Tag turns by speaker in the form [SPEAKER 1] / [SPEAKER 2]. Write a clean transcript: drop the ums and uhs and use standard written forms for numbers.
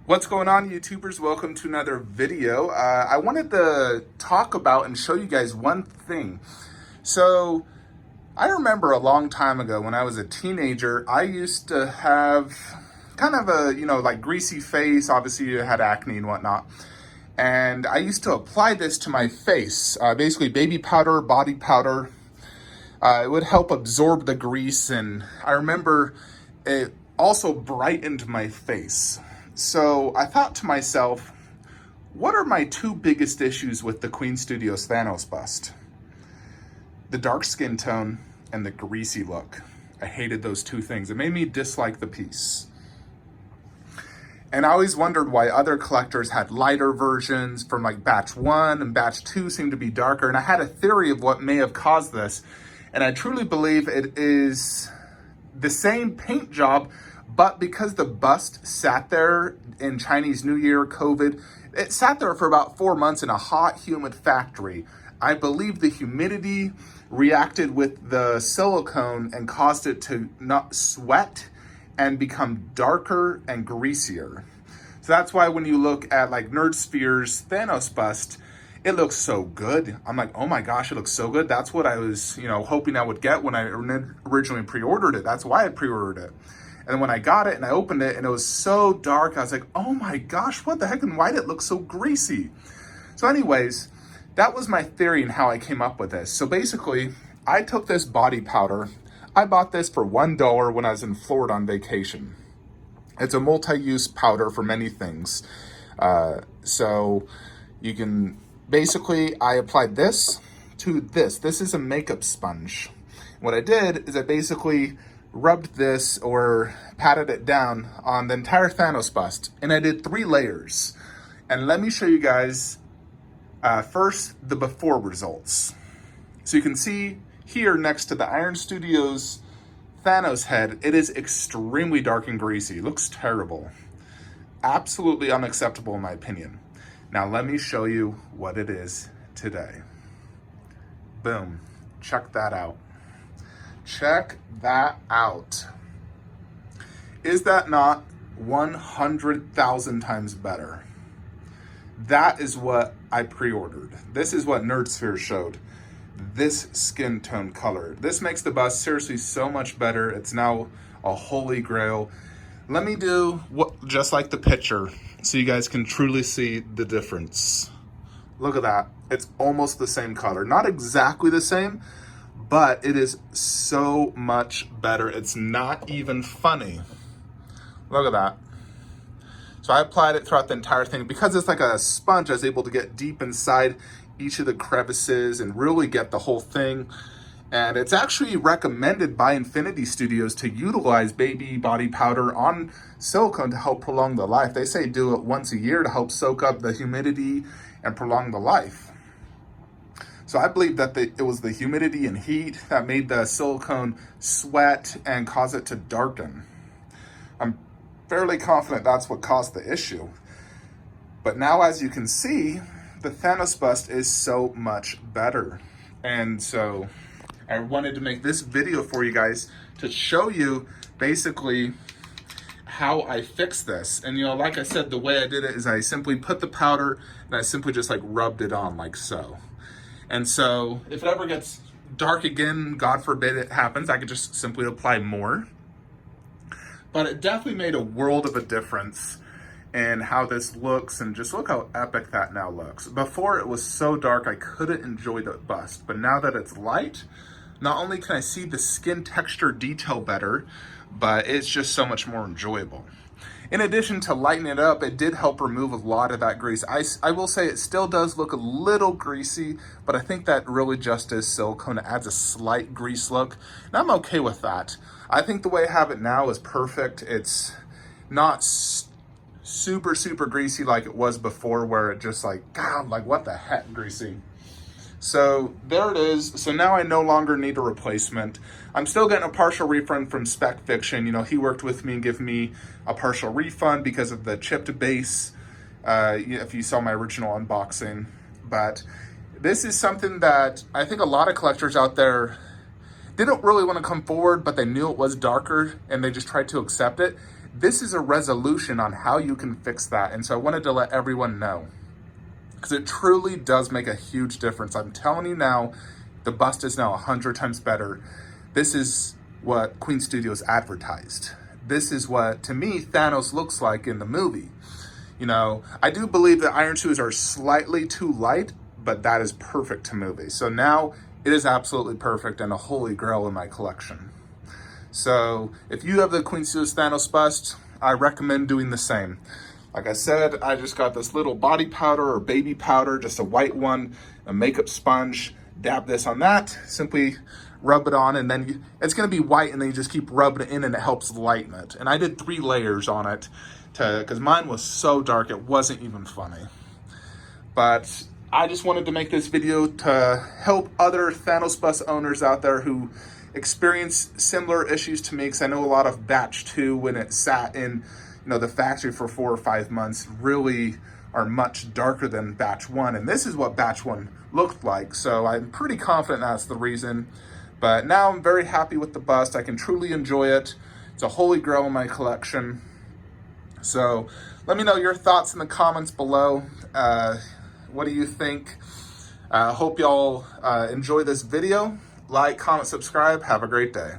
[SPEAKER 1] What's going on, YouTubers? Welcome to another video. I wanted to talk about and show you guys one thing. So I remember a long time ago when I was a teenager, I used to have kind of a, like greasy face. Obviously I had acne and whatnot. And I used to apply this to my face, basically baby powder, body powder. It would help absorb the grease, and I remember it also brightened my face. So I thought to myself, what are my two biggest issues with the Queen Studios Thanos bust? The dark skin tone and the greasy look. I hated those two things. It made me dislike the piece. And I always wondered why other collectors had lighter versions from like batch 1 and batch 2 seemed to be darker. And I had a theory of what may have caused this. And I truly believe it is the same paint job, but because the bust sat there in Chinese New Year, COVID, it sat there for about 4 months in a hot, humid factory. I believe the humidity reacted with the silicone and caused it to not sweat and become darker and greasier. So that's why when you look at like Nerd Sphere's Thanos bust, it looks so good. I'm like, oh my gosh, it looks so good. That's what I was, hoping I would get when I originally pre-ordered it. That's why I pre-ordered it. And when I got it and I opened it and it was so dark, I was like, oh my gosh, what the heck, and why did it look so greasy? So anyways, that was my theory and how I came up with this. So basically, I took this body powder. I bought this for $1 when I was in Florida on vacation. It's a multi-use powder for many things. So you can, basically, I applied this to this. This is a makeup sponge. What I did is I basically rubbed this or patted it down on the entire Thanos bust, and I did 3 layers. And let me show you guys first the before results. So you can see here next to the Iron Studios Thanos head, it is extremely dark and greasy. It looks terrible. Absolutely unacceptable in my opinion. Now let me show you what it is today. Boom. Check that out. Check that out. Is that not 100,000 times better? That is what I pre-ordered. This is what NerdSphere showed. This skin tone color. This makes the bust seriously so much better. It's now a holy grail. Let me do what just like the picture so you guys can truly see the difference. Look at that. It's almost the same color. Not exactly the same, but it is so much better. It's not even funny. Look at that. So I applied it throughout the entire thing. Because it's like a sponge, I was able to get deep inside each of the crevices and really get the whole thing. And it's actually recommended by Infinity Studios to utilize baby body powder on silicone to help prolong the life. They say do it once a year to help soak up the humidity and prolong the life. So I believe that it was the humidity and heat that made the silicone sweat and cause it to darken. I'm fairly confident that's what caused the issue. But now, as you can see, the Thanos bust is so much better. And so I wanted to make this video for you guys to show you basically how I fixed this. And like I said, the way I did it is I simply put the powder and I simply just like rubbed it on like so. And so if it ever gets dark again, God forbid it happens, I could just simply apply more. But it definitely made a world of a difference in how this looks, and just look how epic that now looks. Before it was so dark I couldn't enjoy the bust, but now that it's light, not only can I see the skin texture detail better, but it's just so much more enjoyable. In addition to lighten it up, it did help remove a lot of that grease. I will say it still does look a little greasy, but I think that really just is silicone. It adds a slight grease look, and I'm okay with that. I think the way I have it now is perfect. It's not super, super greasy like it was before, where it just like, God, like what the heck greasy. So there it is. So now I no longer need a replacement. I'm still getting a partial refund from Spec Fiction. He worked with me and gave me a partial refund because of the chipped base, if you saw my original unboxing. But this is something that I think a lot of collectors out there didn't really want to come forward, but they knew it was darker and they just tried to accept it. This is a resolution on how you can fix that. And so I wanted to let everyone know, because it truly does make a huge difference. I'm telling you now, the bust is now 100 times better. This is what Queen Studios advertised. This is what, to me, Thanos looks like in the movie. You know, I do believe that iron shoes are slightly too light, but that is perfect to movie. So now it is absolutely perfect and a holy grail in my collection. So if you have the Queen Studios Thanos bust, I recommend doing the same. Like I said, I just got this little body powder or baby powder, just a white one, a makeup sponge, dab this on that, simply rub it on, and then it's gonna be white, and then you just keep rubbing it in and it helps lighten it. And I did 3 layers on it because mine was so dark, it wasn't even funny. But I just wanted to make this video to help other Thanos bust owners out there who experience similar issues to me, because I know a lot of batch 2, when it sat in the factory for 4 or 5 months, really are much darker than batch 1. And this is what batch 1 looked like. So I'm pretty confident that's the reason. But now I'm very happy with the bust. I can truly enjoy it. It's a holy grail in my collection. So let me know your thoughts in the comments below. What do you think? Hope y'all enjoy this video. Like, comment, subscribe. Have a great day.